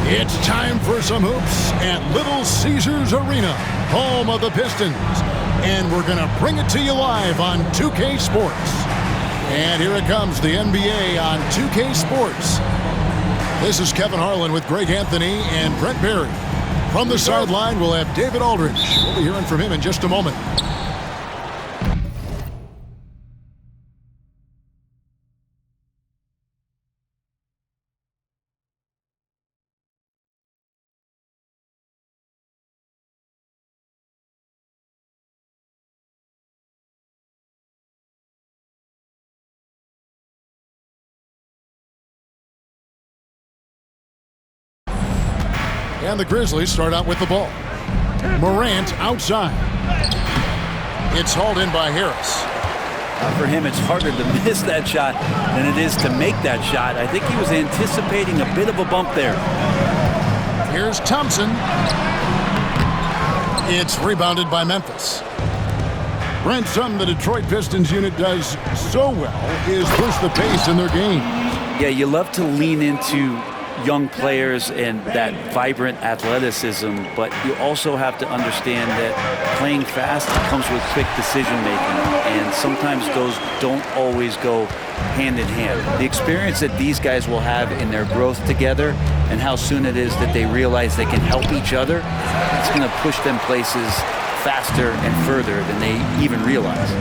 It's time for some hoops at Little Caesars Arena, home of the Pistons. And we're going to bring it to you live on 2K Sports. And here it comes, the NBA on 2K Sports. This is Kevin Harlan with Greg Anthony and Brent Barry. From the sideline, we'll have David Aldridge. We'll be hearing from him in just a moment. And the Grizzlies start out with the ball. Morant outside. It's hauled in by Harris. For him, it's harder to miss that shot than it is to make that shot. I think he was anticipating a bit of a bump there. Here's Thompson. It's rebounded by Memphis. Brent, something the Detroit Pistons unit does so well is push the pace in their game. Yeah, you love to lean into young players and that vibrant athleticism, but you also have to understand that playing fast comes with quick decision making, and sometimes those don't always go hand in hand. The experience that these guys will have in their growth together and how soon it is that they realize they can help each other, it's going to push them places faster and further than they even realize.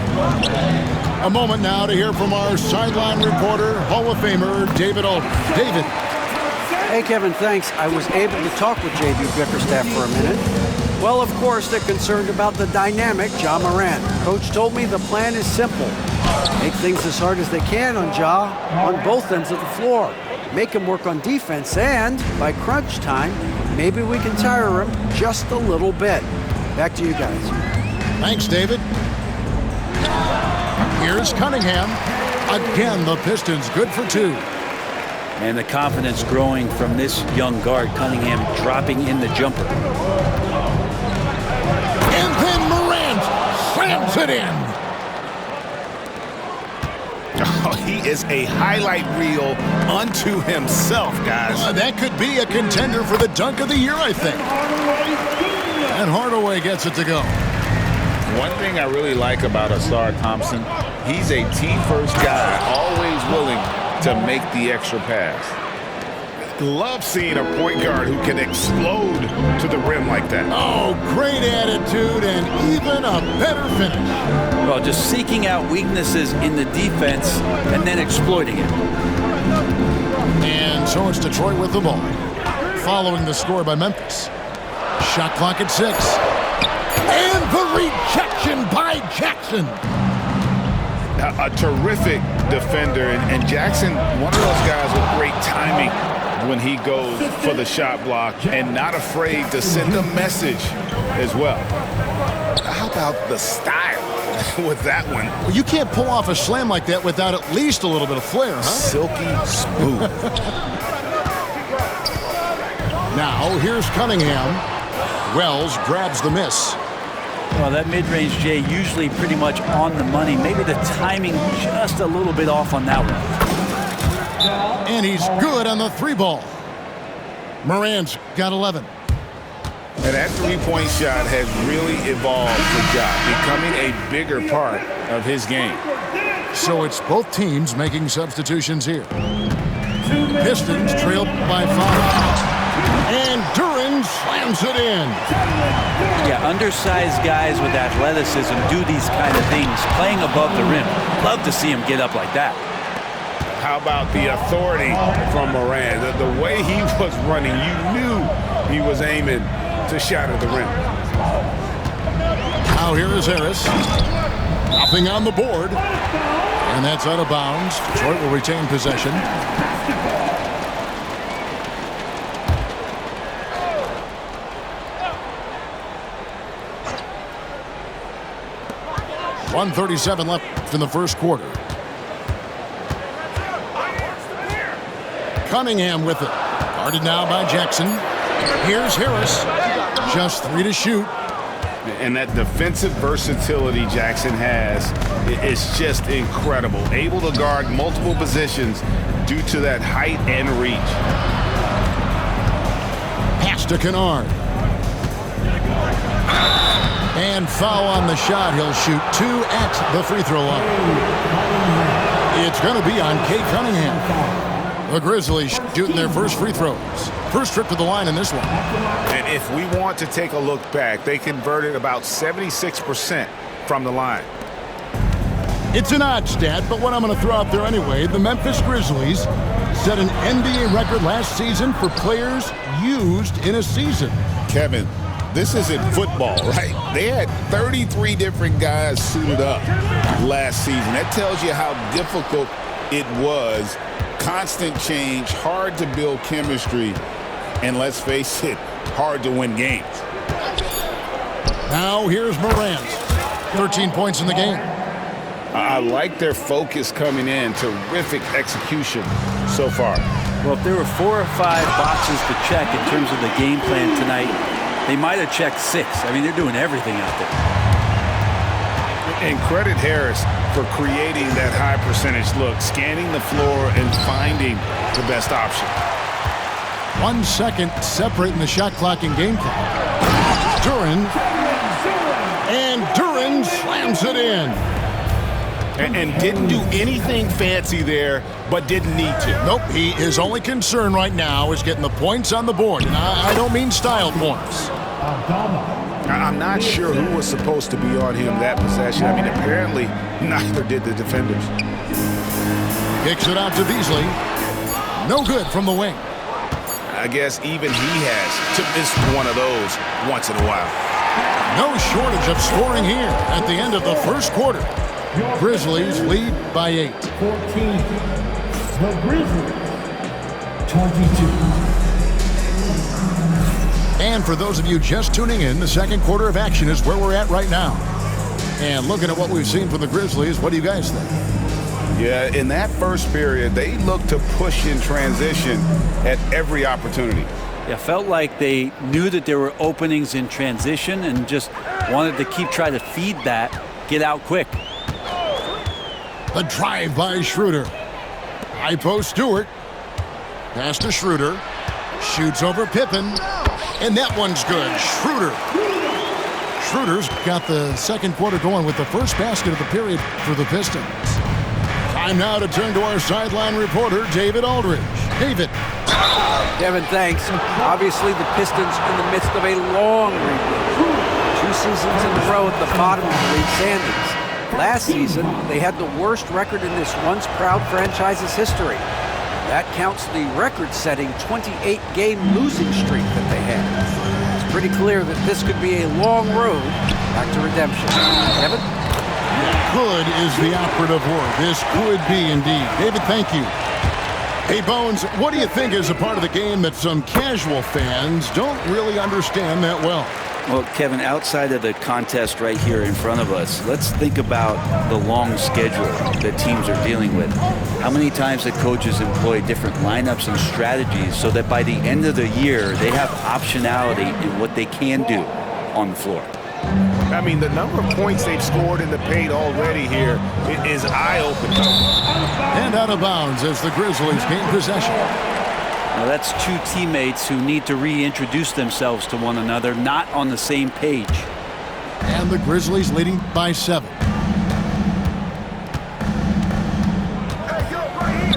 A moment now to hear from our sideline reporter, Hall of Famer David Aldridge. David. Hey, Kevin, thanks. I was able to talk with J.B. Bickerstaff for a minute. Well, of course, they're concerned about the dynamic Ja Morant. Coach told me the plan is simple. Make things as hard as they can on Ja on both ends of the floor. Make him work on defense, and by crunch time, maybe we can tire him just a little bit. Back to you guys. Thanks, David. Here's Cunningham. Again, the Pistons good for two. And the confidence growing from this young guard, Cunningham, dropping in the jumper. And then Morant slams it in. Oh, he is a highlight reel unto himself, guys. That could be a contender for the dunk of the year, I think. And Hardaway gets it to go. One thing I really like about Ausar Thompson, he's a team-first guy, always willing to make the extra pass. Love seeing a point guard who can explode to the rim like that. Oh, great attitude and even a better finish. Well, just seeking out weaknesses in the defense and then exploiting it. And so it's Detroit with the ball, following the score by Memphis. Shot clock at 6. And the rejection by Jackson. A terrific defender, and Jackson, one of those guys with great timing when he goes for the shot block and not afraid to send a message as well. How about the style with that one? Well, you can't pull off a slam like that without at least a little bit of flair, huh? Silky smooth. Now, here's Cunningham. Wells grabs the miss. Well, that mid-range, Jay, usually pretty much on the money. Maybe the timing just a little bit off on that one. And he's good on the 3-ball. Morant's got 11. And that three-point shot has really evolved for Ja, becoming a bigger part of his game. So it's both teams making substitutions here. Pistons trail by 5. And Duren slams it in. Yeah, undersized guys with athleticism do these kind of things, playing above the rim. Love to see him get up like that. How about the authority from Morant? The way he was running, you knew he was aiming to shatter the rim. Now here is Harris. Nothing on the board. And that's out of bounds. Detroit will retain possession. .137 left in the first quarter. Cunningham with it. Guarded now by Jackson. Here's Harris. Just 3 to shoot. And that defensive versatility Jackson has is just incredible. Able to guard multiple positions due to that height and reach. Pass to Kennard. And foul on the shot. He'll shoot 2 at the free throw line. It's going to be on Cade Cunningham. The Grizzlies shooting their first free throws. First trip to the line in this one. And if we want to take a look back, they converted about 76% from the line. It's an odd stat, but what I'm going to throw out there anyway, the Memphis Grizzlies set an NBA record last season for players used in a season. Kevin, this isn't football, right? They had 33 different guys suited up last season. That tells you how difficult it was. Constant change, hard to build chemistry, and let's face it, hard to win games. Now here's Morant. 13 points in the game. I like their focus coming in. Terrific execution so far. Well, if there were 4 or 5 boxes to check in terms of the game plan tonight, they might have checked 6. I mean, they're doing everything out there. And credit Harris for creating that high percentage look, scanning the floor and finding the best option. 1 second separating the shot clock and game clock. Duren. And Duren slams it in. And didn't do anything fancy there, but didn't need to. Nope, his only concern right now is getting the points on the board. And I don't mean style points. I'm not sure who was supposed to be on him that possession. I mean, apparently neither did the defenders. Kicks it out to Beasley. No good from the wing. I guess even he has to miss one of those once in a while. No shortage of scoring here at the end of the first quarter. Grizzlies lead by 8. 14. The Grizzlies. 22. And for those of you just tuning in, the second quarter of action is where we're at right now. And looking at what we've seen from the Grizzlies, what do you guys think? Yeah, in that first period, they looked to push in transition at every opportunity. Yeah, felt like they knew that there were openings in transition and just wanted to try to feed that, get out quick. The drive by Schroeder. High post Stewart. Pass to Schroeder. Shoots over Pippen. And that one's good. Schroeder's got the second quarter going with the first basket of the period for the Pistons. Time now to turn to our sideline reporter, David Aldridge. David. Kevin, thanks. Obviously, the Pistons in the midst of a long rebuild. 2 seasons in a row at the bottom of the league standings. Last season, they had the worst record in this once-proud franchise's history. That counts the record-setting 28-game losing streak that they had. It's pretty clear that this could be a long road back to redemption. Kevin? Could is the operative word. This could be indeed. David, thank you. Hey, Bones, what do you think is a part of the game that some casual fans don't really understand that well? Well, Kevin, outside of the contest right here in front of us, let's think about the long schedule that teams are dealing with. How many times the coaches employ different lineups and strategies so that by the end of the year, they have optionality in what they can do on the floor. I mean, the number of points they've scored in the paint already here is eye-opening. And out of bounds as the Grizzlies gain possession. Now that's 2 teammates who need to reintroduce themselves to one another, not on the same page. And the Grizzlies leading by 7.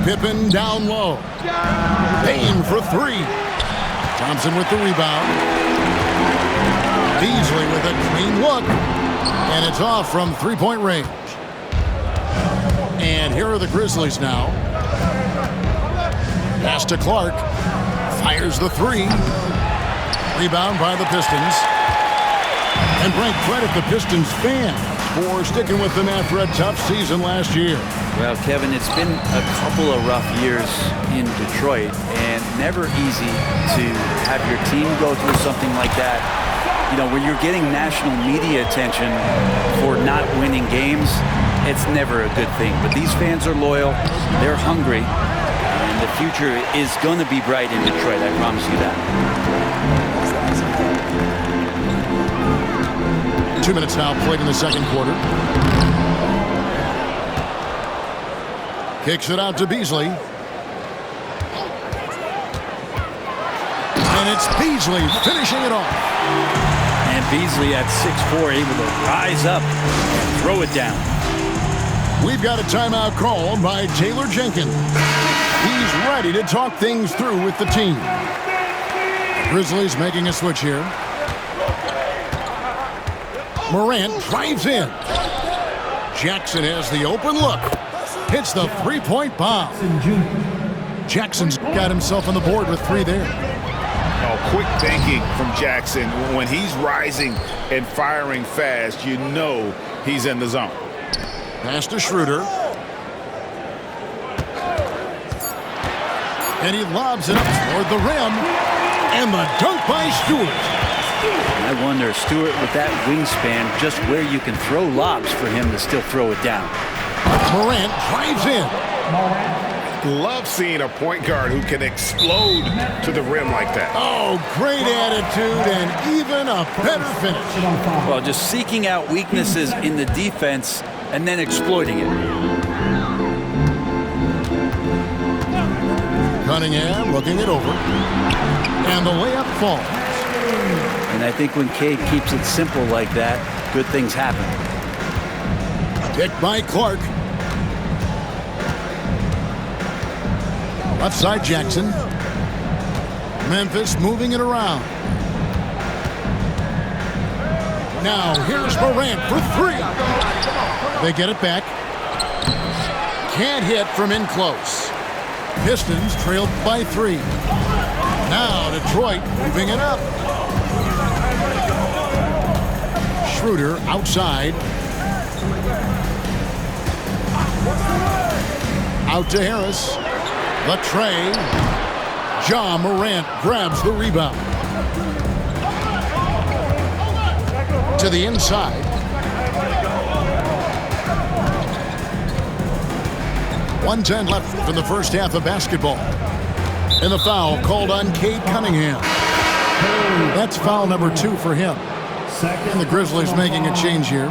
Pippen down low. Payne for 3. Thompson with the rebound. Beasley with a clean look. And it's off from three-point range. And here are the Grizzlies now. Pass to Clark. Fires the 3. Rebound by the Pistons. And Brent, credit the Pistons fans for sticking with them after a tough season last year. Well, Kevin, it's been a couple of rough years in Detroit, and never easy to have your team go through something like that. You know, where you're getting national media attention for not winning games, it's never a good thing. But these fans are loyal, they're hungry, and the future is going to be bright in Detroit, I promise you that. 2 minutes now played in the second quarter. Kicks it out to Beasley. And And it's Beasley finishing it off. And Beasley at 6'4", able to rise up and throw it down. We've got a timeout call by Taylor Jenkins. He's ready to talk things through with the team. Grizzlies making a switch here. Morant drives in. Jackson has the open look. Hits the three-point bomb. Jackson's got himself on the board with 3 there. Oh, quick thinking from Jackson. When he's rising and firing fast, you know he's in the zone. Pass to Schroeder. And he lobs it up toward the rim. And the dunk by Stewart. I wonder, Stewart, with that wingspan, just where you can throw lobs for him to still throw it down. Morant drives in. Love seeing a point guard who can explode to the rim like that. Oh, great attitude and even a better finish. Well, just seeking out weaknesses in the defense and then exploiting it. Cunningham looking it over. And the layup falls. And I think when Cade keeps it simple like that, good things happen. Picked by Clark. Left side Jackson. Memphis moving it around. Now here's Morant for 3. They get it back. Can't hit from in close. Pistons trailed by 3. Now Detroit moving it up. Schroeder outside. Out to Harris. The tray. Ja Morant grabs the rebound. To the inside. .110 left in the first half of basketball. And the foul called on Cade Cunningham. That's foul number 2 for him. And the Grizzlies making a change here.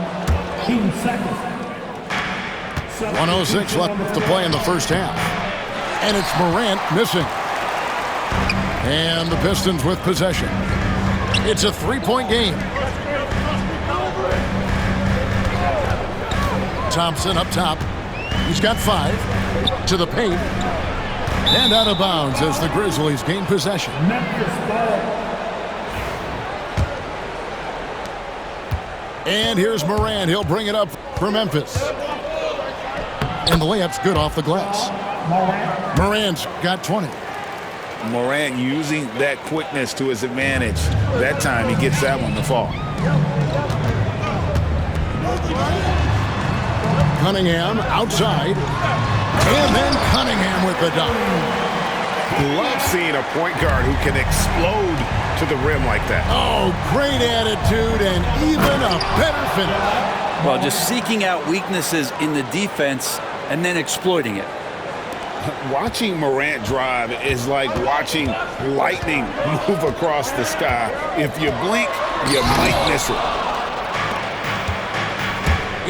1:06 left to play in the first half. And it's Morant missing. And the Pistons with possession. It's a 3-point game. Thompson up top. He's got 5. To the paint. And out of bounds as the Grizzlies gain possession. And here's Morant. He'll bring it up for Memphis. And the layup's good off the glass. Morant's got 20. Morant using that quickness to his advantage. That time he gets that one to fall. Cunningham outside. And then Cunningham with the dunk. Love seeing a point guard who can explode to the rim like that. Oh, great attitude and even a better finish. Well, just seeking out weaknesses in the defense and then exploiting it. Watching Morant drive is like watching lightning move across the sky. If you blink, you might miss it.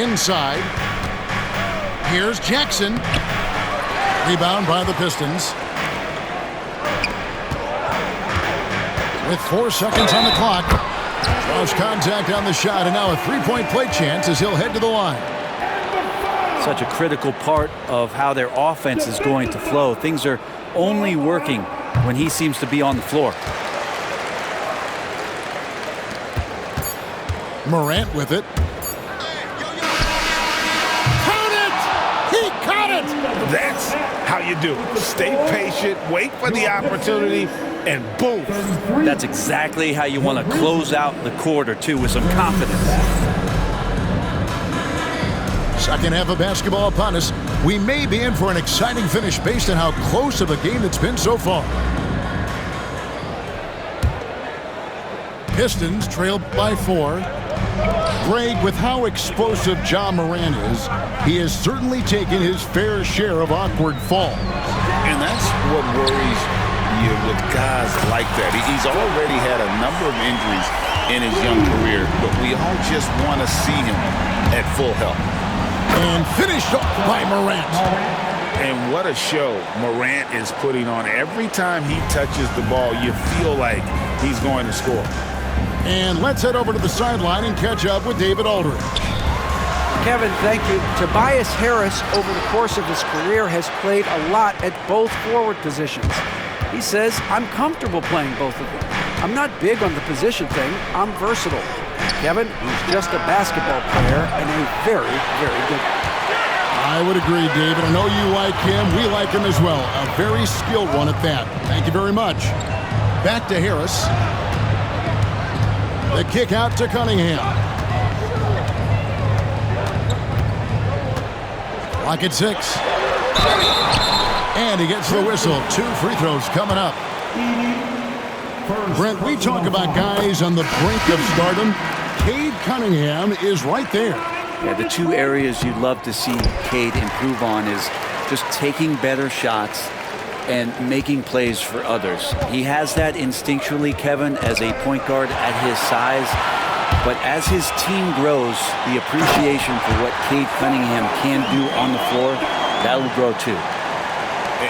Inside. Here's Jackson. Rebound by the Pistons. With 4 seconds on the clock. Draws contact on the shot, and now a 3-point play chance as he'll head to the line. Such a critical part of how their offense is going to flow. Things are only working when he seems to be on the floor. Morant with it. Count it! He caught it! That's how you do it. Stay patient, wait for the opportunity, and boom. That's exactly how you want to close out the quarter, too, with some confidence. Second half of basketball upon us. We may be in for an exciting finish based on how close of a game it's been so far. Pistons trailed by 4. Greg, with how explosive Ja Morant is, he has certainly taken his fair share of awkward falls. And that's what worries you with guys like that. He's already had a number of injuries in his young career, but we all just want to see him at full health. And finished off by Morant. And what a show Morant is putting on. Every time he touches the ball, you feel like he's going to score. And let's head over to the sideline and catch up with David Aldridge. Kevin, thank you. Tobias Harris, over the course of his career, has played a lot at both forward positions. He says, I'm comfortable playing both of them. I'm not big on the position thing. I'm versatile. Kevin, he's just a basketball player and a very, very good one. I would agree, David. I know you like him. We like him as well. A very skilled one at that. Thank you very much. Back to Harris. The kick out to Cunningham. Clock at 6. And he gets the whistle. 2 free throws coming up. Brent, we talk about guys on the brink of stardom. Cade Cunningham is right there. Yeah, the 2 areas you'd love to see Cade improve on is just taking better shots and making plays for others. He has that instinctually, Kevin, as a point guard at his size. But as his team grows, the appreciation for what Cade Cunningham can do on the floor, that will grow too.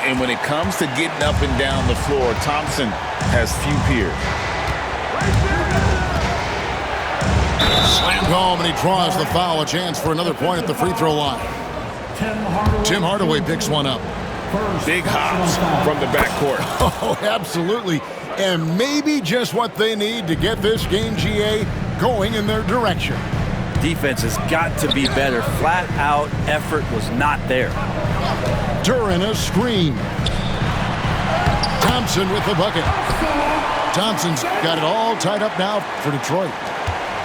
And when it comes to getting up and down the floor, Thompson has few peers. Slammed home, and he draws the foul. A chance for another point at the free throw line. Tim Hardaway picks one up. Big hops from the backcourt. Oh, absolutely. And maybe just what they need to get this game, GA, going in their direction. Defense has got to be better. Flat out effort was not there. Duren a screen. Thompson with the bucket. Thompson's got it all tied up now for Detroit.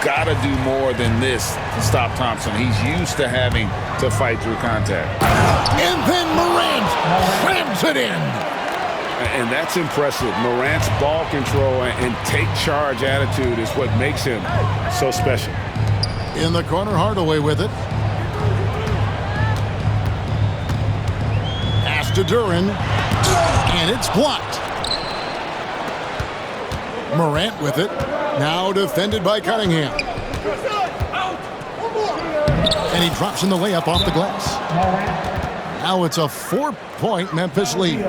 Got to do more than this to stop Thompson. He's used to having to fight through contact. And then Morant slams it in. And that's impressive. Morant's ball control and take charge attitude is what makes him so special. In the corner, Hardaway with it. Pass to Duren. And it's blocked. Morant with it. Now defended by Cunningham. And he drops in the layup off the glass. Now it's a 4-point Memphis lead.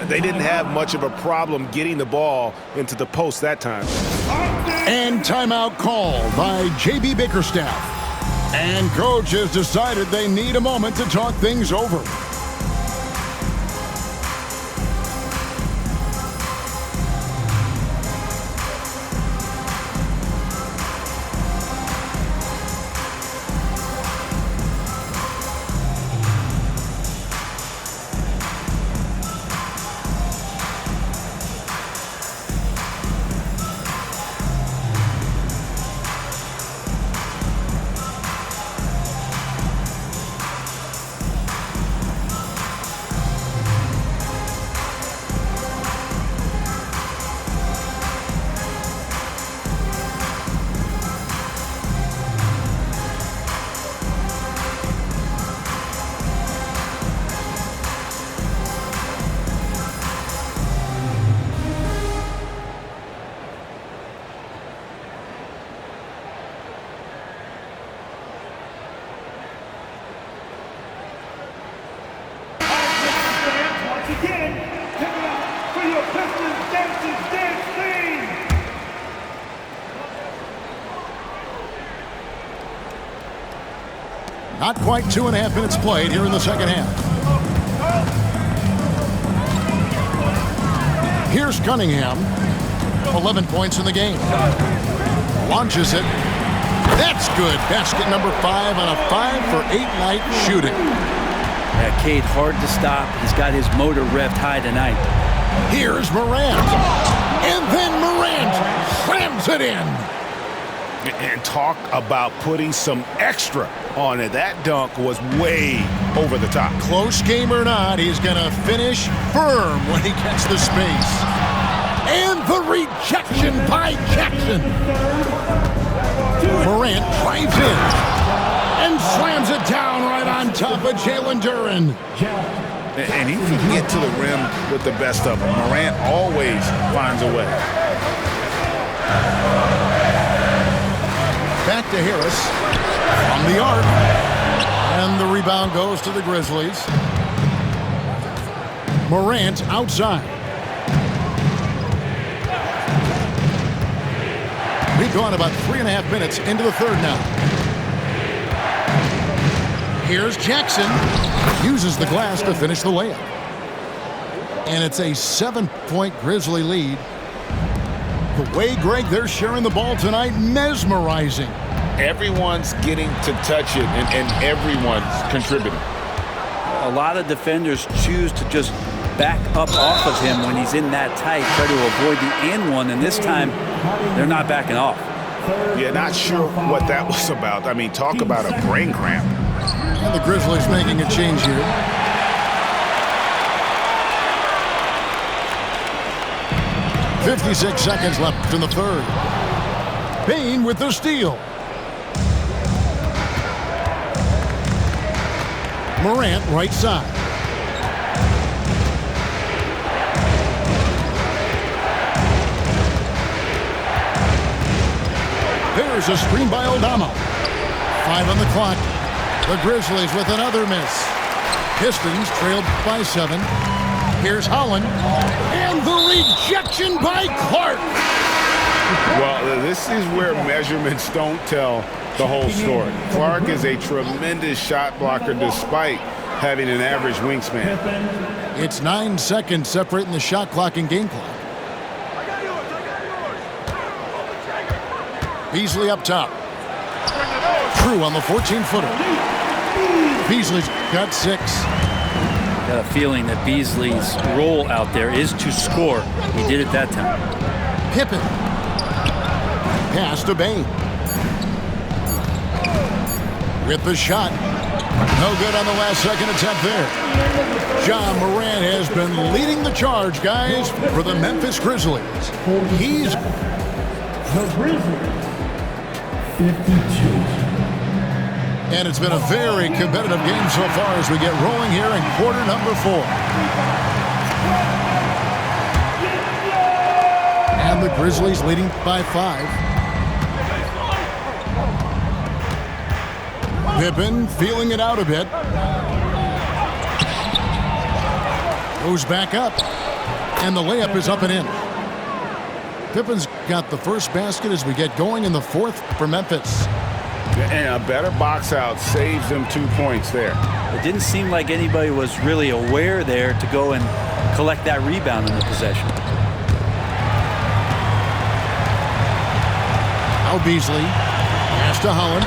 They didn't have much of a problem getting the ball into the post that time. And timeout called by J.B. Bickerstaff. And coach has decided they need a moment to talk things over. Not quite 2.5 minutes played here in the second half. Here's Cunningham. 11 points in the game. Launches it. That's good. Basket number 5 on a 5-for-8 night shooting. Yeah, Cade hard to stop. He's got his motor revved high tonight. Here's Morant. And then Morant slams it in. And talk about putting some extra on it. That dunk was way over the top. Close game or not, he's going to finish firm when he gets the space. And the rejection by Jackson. Morant drives in and slams it down right on top of Jalen Duren. And he can get to the rim with the best of them. Morant always finds a way. Back to Harris from the arc. And the rebound goes to the Grizzlies. Morant outside. We've gone about 3.5 minutes into the third now. Here's Jackson. Uses the glass to finish the layup. And it's a 7-point Grizzly lead. The way, Greg, they're sharing the ball tonight, mesmerizing. Everyone's getting to touch it, and everyone's contributing. A lot of defenders choose to just back up off of him when he's in that tight, try to avoid the and one, and this time they're not backing off. Yeah, not sure what that was about. I mean, talk about a brain cramp. And the Grizzlies making a change here. .56 seconds left in the third. Bane with the steal. Morant right side. There's a screen by Aldama. 5 on the clock. The Grizzlies with another miss. Pistons trailed by 7. Here's Holland. And the rejection by Clark. Well, this is where measurements don't tell the whole story. Clark is a tremendous shot blocker despite having an average wingspan. It's 9 seconds separating the shot clock and game clock. Beasley up top. True on the 14-footer. Beasley's got 6. Got a feeling that Beasley's role out there is to score. He did it that time. Pippen. Pass to Bane. With the shot. No good on the last second attempt there. Ja Morant has been leading the charge, guys, for the Memphis Grizzlies. He's The Grizzlies, 52. And it's been a very competitive game so far as we get rolling here in quarter number 4. And the Grizzlies leading by 5. Pippen feeling it out a bit. Goes back up. And the layup is up and in. Pippen's got the first basket as we get going in the 4th for Memphis. And a better box out saves them 2 points there. It didn't seem like anybody was really aware there to go and collect that rebound in the possession. Now Beasley. Pass to Holland.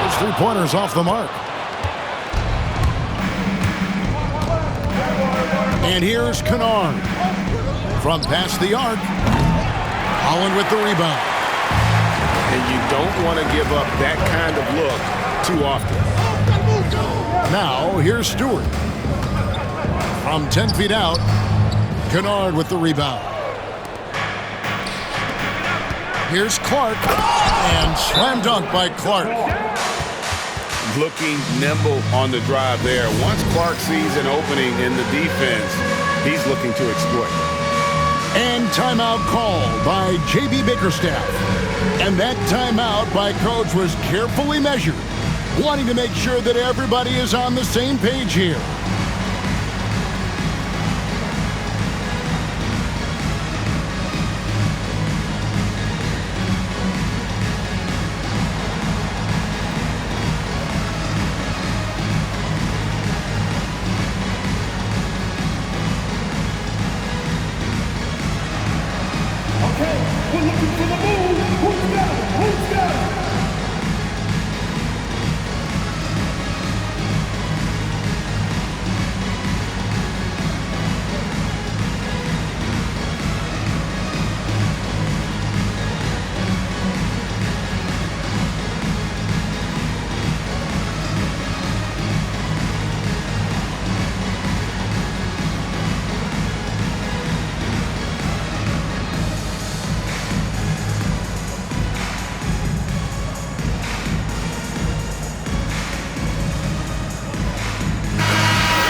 His 3-pointers off the mark. And here's Kennard. From past the arc. Holland with the rebound. And you don't want to give up that kind of look too often. Now, here's Stewart. From 10 feet out, Kennard with the rebound. Here's Clark. And slam dunk by Clark. Looking nimble on the drive there. Once Clark sees an opening in the defense, he's looking to exploit. And timeout called by J.B. Bickerstaff. And that timeout by Coach was carefully measured, wanting to make sure that everybody is on the same page here. Okay, we're looking for the move. Who's got it? Who's got it?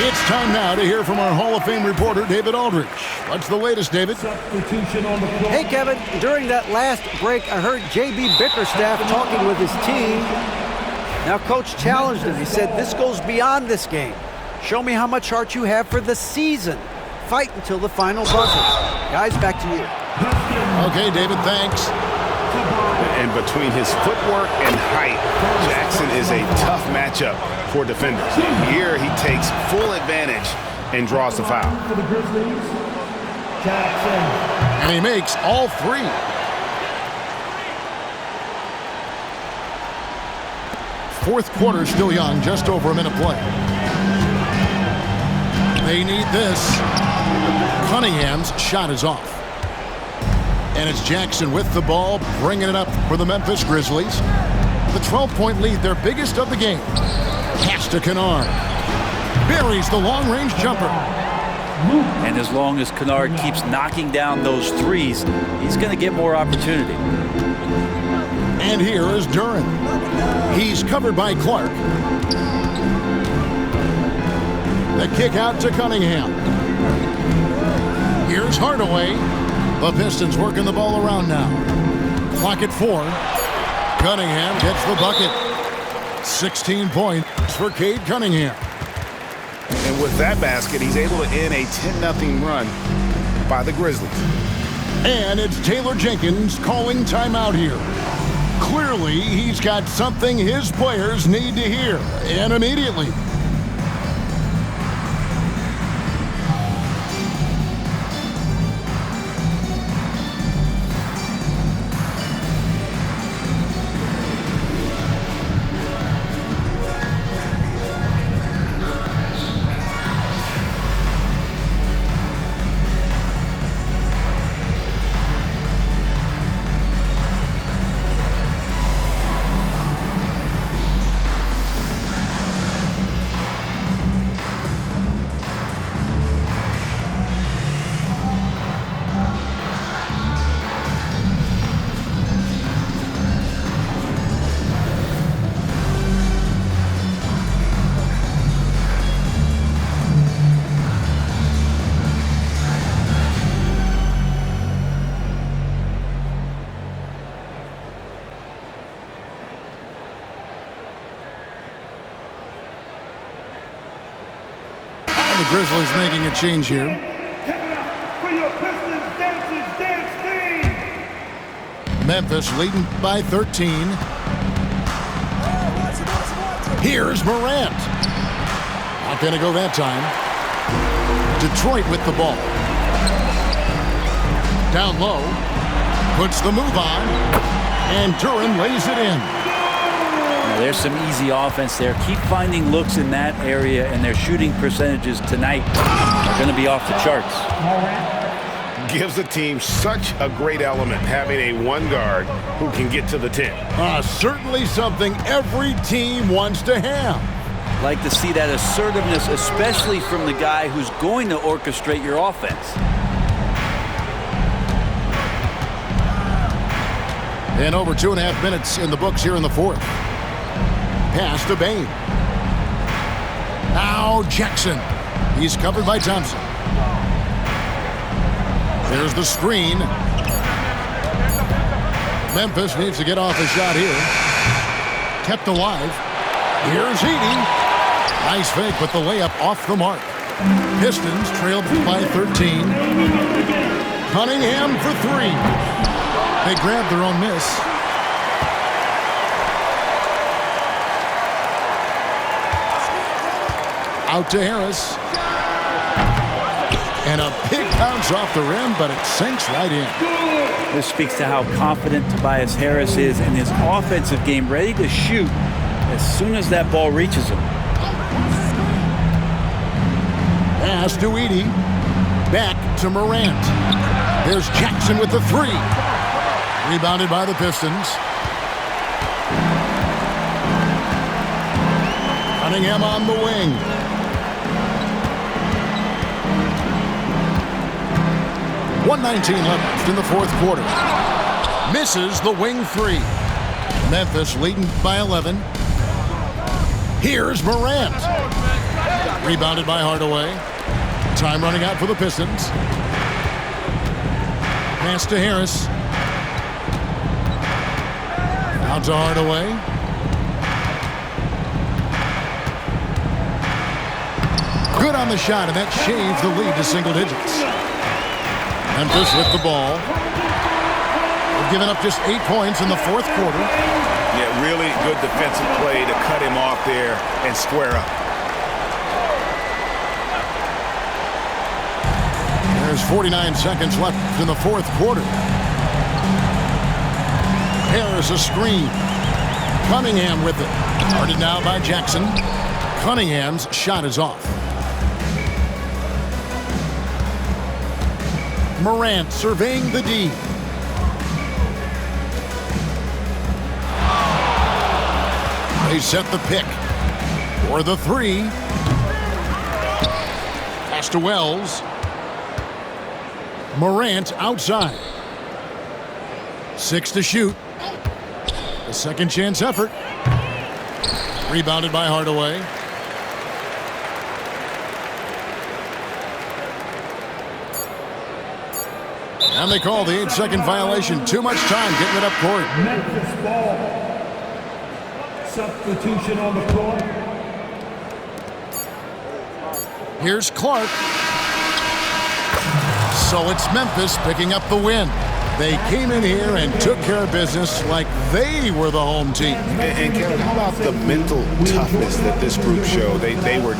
It's time now to hear from our Hall of Fame reporter, David Aldridge. What's the latest, David? Substitution on the floor. Hey, Kevin, during that last break, I heard J.B. Bickerstaff talking with his team. Now, Coach challenged him. He said, this goes beyond this game. Show me how much heart you have for the season. Fight until the final buzzer. Guys, back to you. Okay, David, thanks. And between his footwork and height, Jackson is a tough matchup for defenders. Here he takes full advantage and draws the foul. For the Grizzlies, Jackson. And he makes all three. Fourth quarter still young, just over a minute play. They need this. Cunningham's shot is off. And it's Jackson with the ball, bringing it up for the Memphis Grizzlies. The 12-point lead, their biggest of the game. Pass to Kennard. Buries the long-range jumper. And as long as Kennard keeps knocking down those threes, he's going to get more opportunity. And here is Duren. He's covered by Clark. The kick out to Cunningham. Here's Hardaway. The Pistons working the ball around now. Clock at 4. Cunningham gets the bucket. 16 points for Cade Cunningham. And with that basket, he's able to end a 10-0 run by the Grizzlies. And it's Taylor Jenkins calling timeout here. Clearly, he's got something his players need to hear, and immediately. The Grizzlies making a change here. For your Pistons dance team. Memphis leading by 13. Here's Morant. Not going to go that time. Detroit with the ball. Down low. Puts the move on. And Duren lays it in. Now, there's some easy offense there. Keep finding looks in that area, and their shooting percentages tonight are going to be off the charts. Gives the team such a great element having a one guard who can get to the 10. Certainly something every team wants to have. Like to see that assertiveness, especially from the guy who's going to orchestrate your offense. And over 2.5 minutes in the books here in the fourth. Pass to Bane. Now Jackson. He's covered by Thompson. There's the screen. Memphis needs to get off a shot here. Kept alive. Here's Edey. Nice fake, but the layup off the mark. Pistons trailed by 13. Cunningham for 3. They grabbed their own miss. Out to Harris. And a big bounce off the rim, but it sinks right in. This speaks to how confident Tobias Harris is in his offensive game, ready to shoot as soon as that ball reaches him. Pass to Edey. Back to Morant. There's Jackson with the 3. Rebounded by the Pistons. Cunningham on the wing. .119 left in the fourth quarter. Misses the wing 3. Memphis leading by 11. Here's Morant. Rebounded by Hardaway. Time running out for the Pistons. Pass to Harris. Out to Hardaway. Good on the shot, and that shaves the lead to single digits. Memphis with the ball. They've given up just 8 points in the fourth quarter. Yeah, really good defensive play to cut him off there and square up. There's 49 seconds left in the fourth quarter. Harris a screen. Cunningham with it. Guarded now by Jackson. Cunningham's shot is off. Morant surveying the D. They set the pick. For the three. Pass to Wells. Morant outside. 6 to shoot. A second chance effort. Rebounded by Hardaway. And they call the 8-second violation. Too much time getting it up court. Memphis ball. Substitution on the floor. Here's Clark. So it's Memphis picking up the win. They came in here and took care of business like they were the home team. And Kevin, how about the mental toughness that this group showed? They were